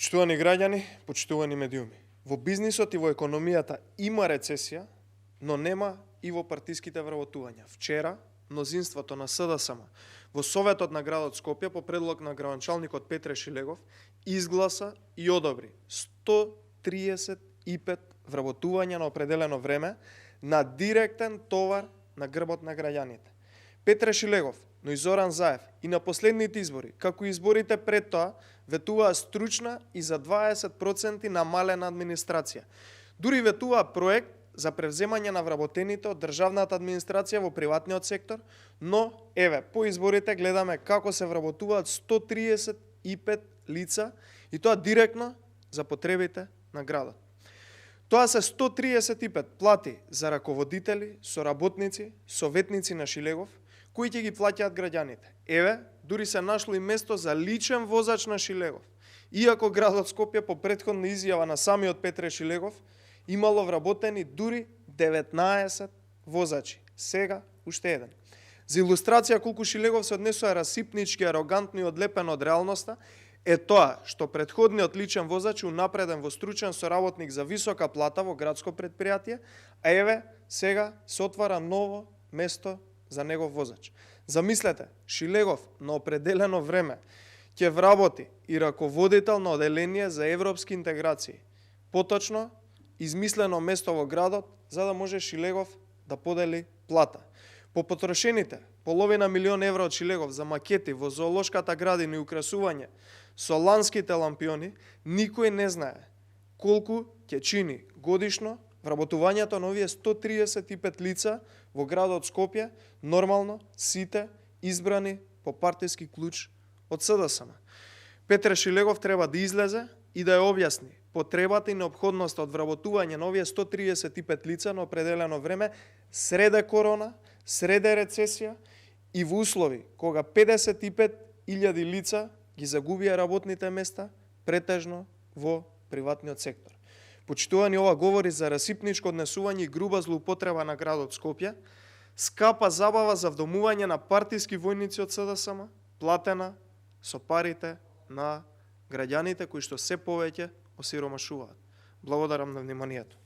Почитувани граѓани, почитувани медиуми. Во бизнисот и во економијата има рецесија, но нема и во партиските вработувања. Вчера, мнозинството на СДСМ во Советот на градот Скопје по предлог на градоначалникот Петре Шилегов изгласа и одобри 135 вработувања на определено време на директен товар на грбот на граѓаните. Петре Шилегов, но и Зоран Заев и на последните избори, како и изборите пред тоа, ветуваа стручна и за 20% намалена администрација. Дури ветуваа проект за превземање на вработените од државната администрација во приватниот сектор, но, еве, по изборите гледаме како се вработуваат 135 лица и тоа директно за потребите на градот. Тоа се 135 плати за раководители, соработници, советници на Шилегов, кои ќе ги плаќаат граѓаните. Еве, дури се нашло и место за личен возач на Шилегов. Иако градот Скопје по претходна изјава на самиот Петре Шилегов имало вработени дури 19 возачи. Сега уште еден. За илустрација колку Шилегов се однесува расипнички, арогантно и одлепен од реалноста, е тоа што претходниот личен возач е унапреден во стручен соработник за висока плата во градско предпријатие, а еве сега се отвара ново место за негов возач. Замислете, Шилегов на определено време ќе вработи и раководител на оделение за европски интеграции. Поточно, измислено место во градот за да може Шилегов да подели плата. По потрошените половина милион евра од Шилегов за макети во зоолошката градина и украсување со ланските лампиони, никој не знае колку ќе чини годишно вработувањето на овие 135 лица во градот Скопје, нормално сите избрани по партиски клуч од СДСМ. Петре Шилегов треба да излезе и да ја објасни потребата и неопходноста од вработување на овие 135 лица на определено време среде корона, среде рецесија и во услови кога 55.000 лица ги загубија работните места, претежно во приватниот сектор. Почитувани, ова говори за расипничко однесување и груба злоупотреба на градот Скопје, скапа забава за вдомување на партиски војници од СДСМ, платена со парите на граѓаните кои што се повеќе осиромашуваат. Благодарам на вниманието.